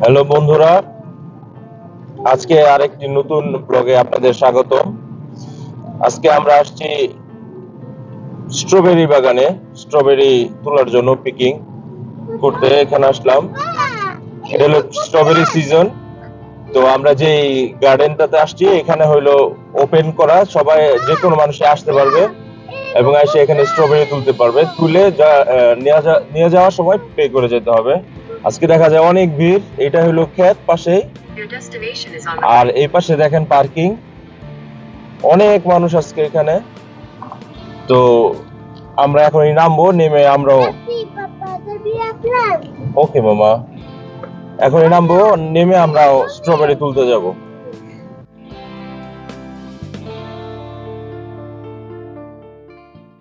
Hello বন্ধুরা, আজকে আরেকটি নতুন ব্লগে আপনাদের স্বাগত। আজকে আমরা আসছি স্ট্রবেরি বাগানে, স্ট্রবেরি তোলার জন্য পিকিং করতে এখানে আসলাম। এটা হলো স্ট্রবেরি সিজন। তো আমরা যে গার্ডেনটাতে আসছি এখানে হলো ওপেন করা, সবাই যে কোনো মানুষই আসতে পারবে এবং এসে এখানে স্ট্রবেরি তুলতে পারবে। তুলে নিয়ে যাওয়ার সময় পে করে যেতে হবে। আজকে দেখা যায় অনেক ভিড়। এটা হলো ক্ষেত পাশেই, আর এই পাশে দেখেন পার্কিং, অনেক মানুষ আজকে এখানে। তো আমরা এখনই নামবো, নেমে আমরাও ওকে মামা, এখনই নামবো, নেমে আমরাও স্ট্রবেরি তুলতে যাব।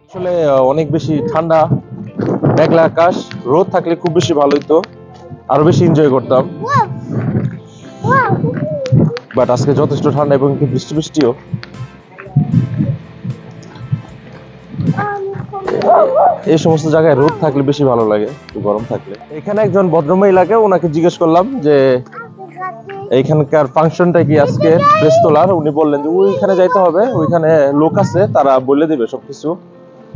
আসলে অনেক বেশি ঠান্ডা, মেঘলা আকাশ, রোদ থাকলে খুব বেশি ভালো হতো, আরো বেশি এনজয় করতাম। বাট আজকে যথেষ্ট ঠান্ডা এবং বৃষ্টি বৃষ্টিও। এই সমস্ত জায়গায় রোদ থাকলে বেশি ভালো লাগে, গরম থাকলে। এখানে একজন ভদ্রমহিলাকে, ওনাকে জিজ্ঞেস করলাম যে এইখানকার ফাংশনটা কি আজকে ড্রেস তোলার। উনি বললেন যে ওইখানে যাইতে হবে, ওইখানে লোক আছে, তারা বলে দেবে সবকিছু,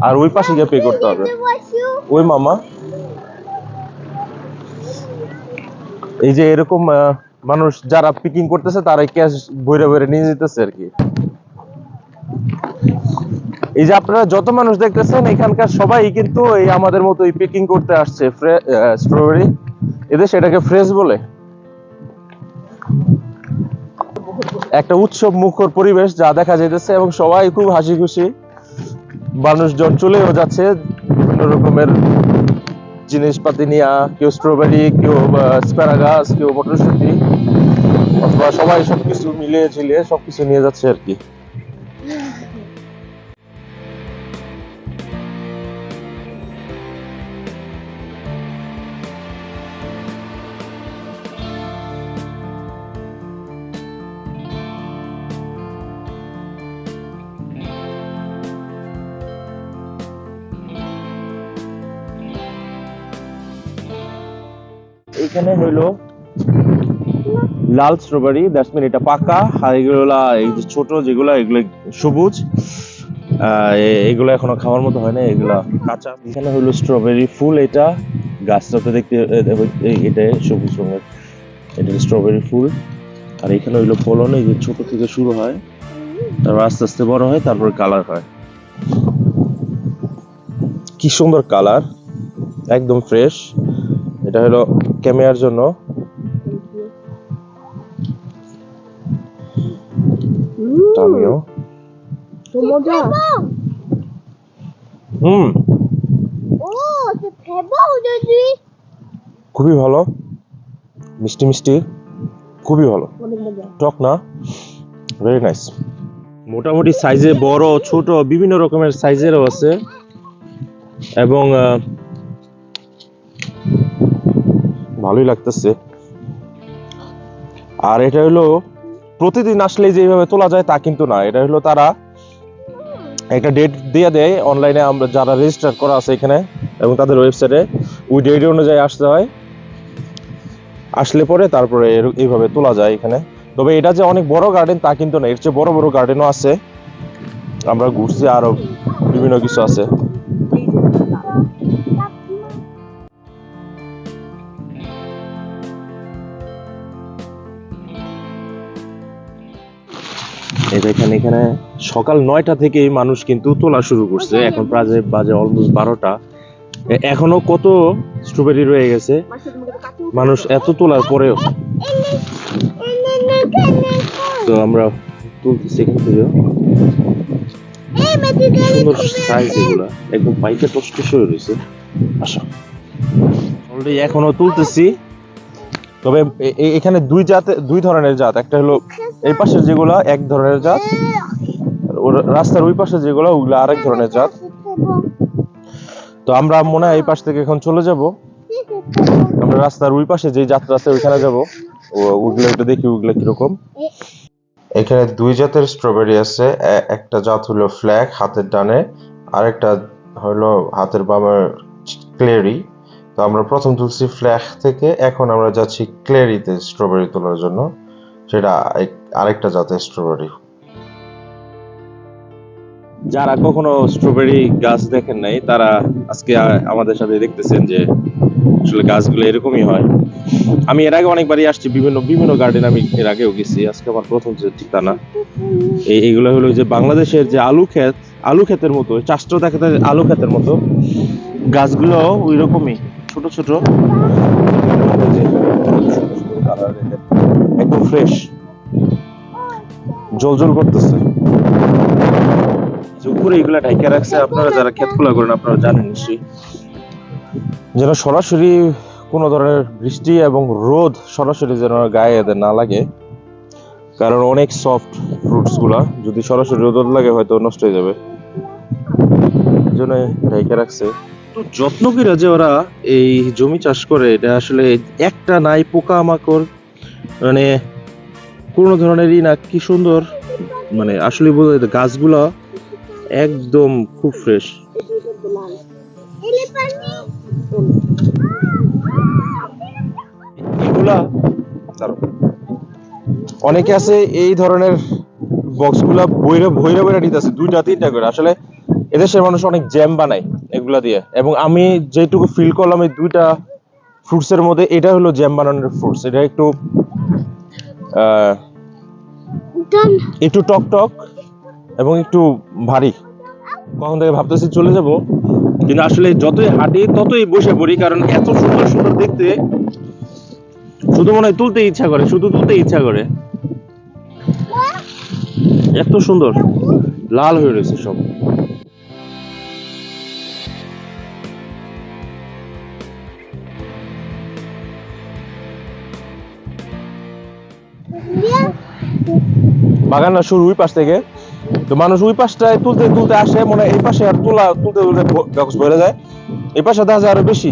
আর ওই পাশে গিয়ে পে করতে হবে। ওই মামা, এই যে এরকম মানুষ যারা পিকিং করতেছে তারাই ক্যাশ বইরে বইরে নিয়ে যেতেছে আর কি। এই যে আপনারা যত মানুষ দেখতেছেন এখানকার সবাই কিন্তু এই আমাদের মতো পিকিং করতে আসছে স্ট্রবেরি। এদের সেটাকে ফ্রেশ বলে। একটা উৎসব মুখর পরিবেশ যা দেখা যাইতেছে, এবং সবাই খুব হাসি খুশি। মানুষজন চলেও যাচ্ছে বিভিন্ন রকমের জিনিসপাতি নিয়ে, কেউ স্ট্রবেরি, কেউ অ্যাসপারাগাস, কেউ মটরশুঁটি, অথবা সবাই সবকিছু মিলিয়ে ঝিলিয়ে সবকিছু নিয়ে যাচ্ছে আর কি। এখানে হইলো লাল স্ট্রবেরি, দ্যাটস মিন এটা পাকা, আর এগুলা এই যে ছোট যেগুলা, এগুলো সবুজ, এগুলো এখনো খাওয়ার মতো হয় না, এগুলা কাঁচা। এখানে হইলো স্ট্রবেরি ফুল, এটা গাছটাতে দেখতে এটা সবুজ রঙের, এটা স্ট্রবেরি ফুল। আর এখানে হইলো ফলন, এই যে ছোট থেকে শুরু হয়, তারপর আস্তে আস্তে বড় হয়, তারপর কালার হয়। কি সুন্দর কালার, একদম ফ্রেশ। এটা হলো ক্যামেরার জন্য। আমিও খুবই ভালো, মিষ্টি মিষ্টি, খুবই ভালো, টক না, ভেরি নাইস। মোটামুটি সাইজে বড় ছোট বিভিন্ন রকমের সাইজেরও আছে, এবং ভালোই লাগতেছে। আর এটা হলো প্রতিদিন আসলে যেভাবে তোলা যায় তা কিন্তু না, এটা হলো তারা একটা ডেট দিয়ে দেয় অনলাইনে, আমরা যারা রেজিস্টার করা আছে এখানে এবং তাদের ওয়েবসাইটে, ওই ডেট অনুযায়ী আসতে হয়। আসলে পরে তারপরে এইভাবে তোলা যায় এখানে। তবে এটা যে অনেক বড় গার্ডেন তা কিন্তু না, এর চেয়ে বড় বড় গার্ডেনও আছে, আমরা ঘুরছি, আরো বিভিন্ন কিছু আছে। এখানে সকাল 9টা থেকেই মানুষ কিন্তু তোলা শুরু করছে, এখন প্রায় বাজে অলমোস্ট 12টা। এখনো কত স্ট্রবেরি রয়ে গেছে, মানুষ এত তোলার পরেও। তো আমরা তুলতেছি এখান থেকে, সুন্দর সাইজ, এগুলা একদম পাইকে টসটস হয়ে রয়েছে। আচ্ছা, অলরেডি এখনো তুলতেছি। তবে এখানে দুই ধরনের জাত, একটা হলো এই পাশের যেগুলা এক ধরনের জাত, রাস্তার ওই পাশে যেগুলো ওগুলো আরেক ধরনের জাত। তো আমরা মনে হয় এই পাশ থেকে এখন চলে যাব, আমরা রাস্তার ওই পাশে যে যাত্রা আছে ওইখানে যাব, ওগুলো একটু দেখি ওগুলো কিরকম। এখানে দুই জাতের স্ট্রবেরি আছে, একটা জাত হলো ফ্ল্যাগ হাতের ডানে, আরেকটা হলো হাতের বামের ক্লেরি। তো আমরা প্রথম তুলছি ফ্ল্যাশ থেকে, এখন আমরা যাচ্ছি ক্লেরিতে স্ট্রবেরি তোলার জন্য। সেটা আরেকটা জাতের স্ট্রবেরি। যারা কখনো স্ট্রবেরি গাছ দেখেন নাই তারা আজকে আমাদের সাথে দেখতেছেন যে আসলে গাছগুলো এরকমই হয়। আমি এর আগে অনেকবারই আসছি, বিভিন্ন বিভিন্ন গার্ডেন আমি এর আগেও গেছি, আজকে আমার প্রথম যে ঠিকানা। এইগুলো হলো যে বাংলাদেশের যে আলু ক্ষেতের মতো, চাষটা দেখাতে আলু ক্ষেতের মতো, গাছগুলো ওই রকমই ছোট ছোট, একদম ফ্রেশ, জল করতেছে। উপরে এগুলা ঢাইকা রাখছে, আপনারা যারা ক্ষেতগুলা করেন আপনারা জানেন নিশ্চয়ই, যেন সরাসরি কোনো ধরনের বৃষ্টি এবং রোদ সরাসরি যেন গায়ে এদের না লাগে, কারণ অনেক সফট ফ্রুটস গুলা, যদি সরাসরি রোদ লাগে হয়তো নষ্ট হয়ে যাবে, এই জন্য ঢাইকা রাখছে। তো যত্ন করে যে ওরা এই জমি চাষ করে, এটা আসলে একটা নাই পোকা মাকড়, মানে কোনো ধরনেরই না, কি সুন্দর, মানে আসলে গাছগুলা একদম খুব ফ্রেশ। এগুলা অনেকে আছে এই ধরনের বক্সগুলা বইরা বইরা বইরা নিতেছে 2টা 3টা করে। আসলে এদেশের মানুষ অনেক জ্যাম বানায় এগুলা দিয়ে, এবং আমি যেটুকু ফিল করলাম এই 2টা ফ্রুটসের মধ্যে, এটা হলো জ্যাম বানানোর ফ্রুটস। এটা একটু টক টক এবং একটু ভারী। কখন থেকে ভাবতেছি চলে যাব, কিন্তু আসলে যতই হাঁটি ততই বসে পড়ি, কারণ এত সুন্দর সুন্দর দেখতে, শুধু মনে হয় তুলতে ইচ্ছা করে, শুধু তুলতে ইচ্ছা করে, এত সুন্দর লাল হয়ে রয়েছে সব। বাগান শুরু ওই পাশ থেকে, তো মানুষ ওই পাশটায় তুলতে তুলতে আসে, মনে হয় এই পাশে আর তুলতে তুলতে কাগজ ভরে যায়, এই পাশে দেখা যায় আরো বেশি।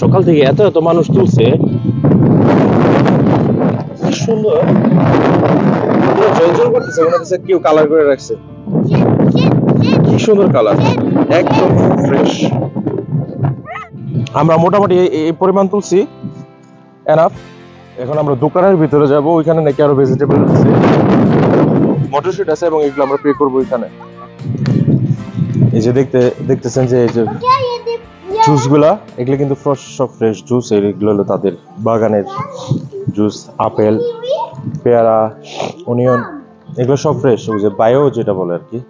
সকাল থেকে এত এত মানুষ তুলছে, সুন্দর জল করতেছে, মনে হচ্ছে কেউ কালার করে রাখছে, কি সুন্দর কালার, একদম ফ্রেশ। আমরা মোটামুটি এই পরিমাণ তুলছি, এনাফ। এখন আমরা দোকানের ভিতরে যাব, ওইখানে নাকি আরো ভেজিটেবল আছে, মটরশুটি আছে, এবং এগুলো আমরা পে করবো ওইখানে। এই যে দেখতেছেন যে এই যে জুস গুলা, এগুলো কিন্তু সব ফ্রেশ জুস, এগুলো হলো তাদের বাগানের জুস। আপেল, পেয়ারা, অনিয়ন, এগুলো সব ফ্রেশ, ওই যে বায়ো যেটা বলে আর কি।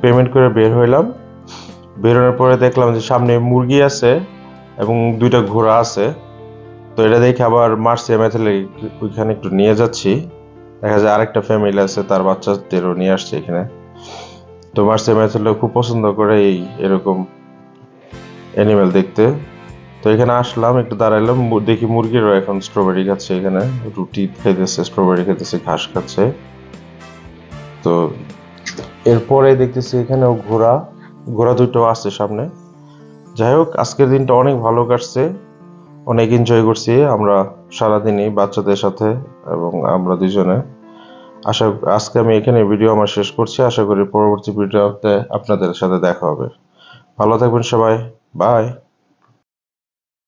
পেমেন্ট করে বের হইলাম, বেরোনোর পরে দেখলাম যে সামনে মুরগি আছে এবং 2টা ঘোড়া আছে। তো এটা দেখে আবার মার্সিয়া ম্যাথেলে ওইখানে একটু নিয়ে যাচ্ছি, দেখা যায় আরেকটা ফ্যামিলি আছে, তার বাচ্চাদেরও নিয়ে আসছে এখানে। তো মার্সিয়া ম্যাথেলে খুব পছন্দ করে এরকম অ্যানিমেল দেখতে। তো এখানে আসলাম, একটু দাঁড়াইলাম, দেখি মুরগিরও এখন স্ট্রবেরি খাচ্ছে, এখানে রুটি খাইতেছে, স্ট্রবেরি খাইতেছে, ঘাস খাচ্ছে। তো এরপরে দেখতেছি এখানেও ঘোড়া 2টো আছে সামনে। যাই হোক, আজকের দিনটা অনেক ভালো কাটছে, অনেক এনজয় করছি আমরা সারাদিনই বাচ্চাদের সাথে এবং আমরা দুজনে। আজকে আমি এখানে ভিডিও আমার শেষ করছি, আশা করি পরবর্তী ভিডিওতে আপনাদের সাথে দেখা হবে। ভালো থাকবেন সবাই, বাই।